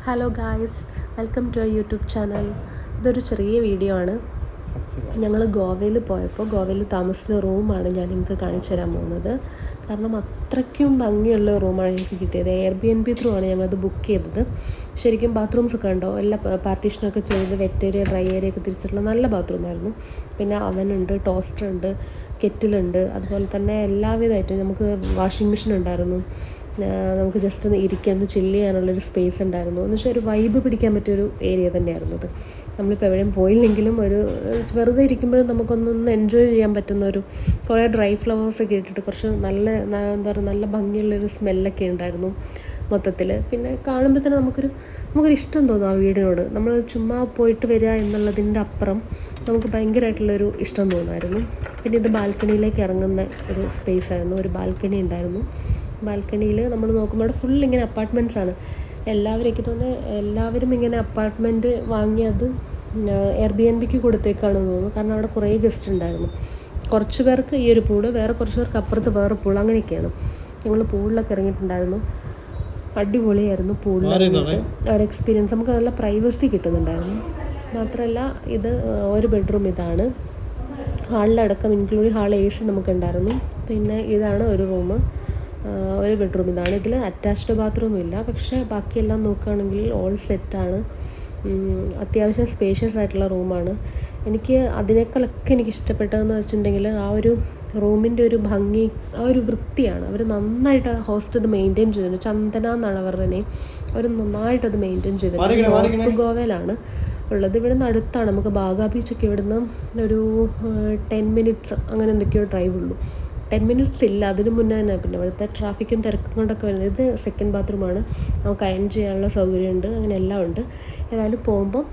Hello guys, welcome to YouTube channel. ഇതൊരു ചെറിയ video ആണ്. ഞങ്ങൾ ഗോവയിൽ പോയപ്പോൾ ഗോവയിൽ താമസിച്ച റൂമാണ് ഞാൻ നിങ്ങൾക്ക് കാണിച്ചു തരാൻ പോകുന്നത്. കാരണം അത്രയ്ക്കും ഭംഗിയുള്ള റൂമാണ് എനിക്ക് കിട്ടിയത്. എയർബിഎൻബി ത്രൂ ആണ് ഞങ്ങളത് ബുക്ക് ചെയ്തത്. ശരിക്കും ബാത്റൂംസ് ഒക്കെ ഉണ്ടോ, എല്ലാ പാർട്ടീഷനൊക്കെ ചെയ്ത് വെറ്റ് ഏരിയ ഡ്രൈ ഏരിയ ഒക്കെ തിരിച്ചിട്ടുള്ള നല്ല ബാത്റൂമായിരുന്നു. പിന്നെ അവനുണ്ട്, ടോസ്റ്റർ ഉണ്ട്, കെറ്റിലുണ്ട്, അതുപോലെ തന്നെ എല്ലാവിധമായിട്ട് നമുക്ക് വാഷിംഗ് മെഷീൻ ഉണ്ടായിരുന്നു. നമുക്ക് ജസ്റ്റ് ഒന്ന് ഇരിക്കാൻ, ഒന്ന് ചില്ല് ചെയ്യാനുള്ളൊരു സ്പേസ് ഉണ്ടായിരുന്നു. എന്ന് വെച്ചാൽ ഒരു വൈബ് പിടിക്കാൻ പറ്റിയൊരു ഏരിയ തന്നെയായിരുന്നു അത്. നമ്മളിപ്പോൾ എവിടെയും പോയില്ലെങ്കിലും ഒരു വെറുതെ ഇരിക്കുമ്പോഴും നമുക്കൊന്നൊന്ന് എൻജോയ് ചെയ്യാൻ പറ്റുന്ന ഒരു കുറേ ഡ്രൈ ഫ്ലവേഴ്സൊക്കെ ഇട്ടിട്ട് കുറച്ച് നല്ല എന്താ പറയുക, നല്ല ഭംഗിയുള്ളൊരു സ്മെല്ലൊക്കെ ഉണ്ടായിരുന്നു മൊത്തത്തിൽ. പിന്നെ കാണുമ്പോൾ തന്നെ നമുക്കൊരു ഇഷ്ടം തോന്നും ആ വീടിനോട്. നമ്മൾ ചുമ്മാ പോയിട്ട് വരിക എന്നുള്ളതിൻ്റെ അപ്പുറം നമുക്ക് ഭയങ്കരമായിട്ടുള്ളൊരു ഇഷ്ടം തോന്നുമായിരുന്നു. പിന്നെ ഇത് ബാൽക്കണിയിലേക്ക് ഇറങ്ങുന്ന ഒരു സ്പേസ് ആയിരുന്നു. ഒരു ബാൽക്കണി ഉണ്ടായിരുന്നു. ബാൽക്കണിയിൽ നമ്മൾ നോക്കുമ്പോൾ അവിടെ ഫുൾ ഇങ്ങനെ അപ്പാർട്ട്മെൻറ്റ്സാണ്. എനിക്ക് തോന്നുന്നത് എല്ലാവരും ഇങ്ങനെ അപ്പാർട്ട്മെൻറ്റ് വാങ്ങിയത് എയർബിഎൻബിക്ക് കൊടുത്തേക്കാണെന്ന് തോന്നുന്നു. കാരണം അവിടെ കുറേ ഗസ്റ്റ് ഉണ്ടായിരുന്നു. കുറച്ച് പേർക്ക് ഈ ഒരു പൂള്, വേറെ കുറച്ച് പേർക്ക് അപ്പുറത്ത് വേറെ പൂൾ, അങ്ങനെയൊക്കെയാണ്. ഞങ്ങൾ പൂളിലൊക്കെ ഇറങ്ങിയിട്ടുണ്ടായിരുന്നു. അടിപൊളിയായിരുന്നു പൂളിൽ ഒരു എക്സ്പീരിയൻസ്. നമുക്ക് നല്ല പ്രൈവസി കിട്ടുന്നുണ്ടായിരുന്നു. മാത്രമല്ല ഇത് ഒരു ബെഡ്റൂം ഇതാണ്. ഹാളിലടക്കം ഇൻക്ലൂഡിങ് ഹാൾ AC നമുക്കുണ്ടായിരുന്നു. പിന്നെ ഇതാണ് ഒരു റൂം, ഒരു ബെഡ്റൂം ഇതാണ്. ഇതിൽ അറ്റാച്ച്ഡ് ബാത്റൂം ഇല്ല, പക്ഷേ ബാക്കിയെല്ലാം നോക്കുകയാണെങ്കിൽ ഓൾ സെറ്റാണ്. അത്യാവശ്യം സ്പേഷ്യസ് ആയിട്ടുള്ള റൂമാണ്. എനിക്ക് അതിനേക്കാളൊക്കെ എനിക്ക് ഇഷ്ടപ്പെട്ടതെന്ന് വെച്ചിട്ടുണ്ടെങ്കിൽ ആ ഒരു റൂമിൻ്റെ ഒരു ഭംഗി, ആ ഒരു വൃത്തിയാണ്. അവർ നന്നായിട്ട് ഹോസ്റ്റ് അത് മെയിൻറ്റെയിൻ ചെയ്തിട്ടുണ്ട്. ചന്ദന എന്നാണ് അവരുടെ നെയിം. അവർ നന്നായിട്ടത് മെയിൻറ്റെയിൻ ചെയ്തിട്ടുണ്ട്. നോർത്ത് ഗോവയിലാണ് ഉള്ളത്. ഇവിടെ നിന്ന് അടുത്താണ്. നമുക്ക് ബാഗ ബീച്ചൊക്കെ ഇവിടുന്ന് ഒരു 10 minutes അങ്ങനെ എന്തൊക്കെയോ ഡ്രൈവ് ഉള്ളൂ. 10 minutes ഇല്ല, അതിന് മുന്നേ തന്നെ. പിന്നെ ഇവിടുത്തെ ട്രാഫിക്കും തിരക്കും കൊണ്ടൊക്കെ വരുന്നത്. ഇത് സെക്കൻഡ് ബാത്റൂമാണ്. നമുക്ക് അയൺ ചെയ്യാനുള്ള സൗകര്യമുണ്ട്, അങ്ങനെ എല്ലാം ഉണ്ട്. ഏതായാലും പോകുമ്പം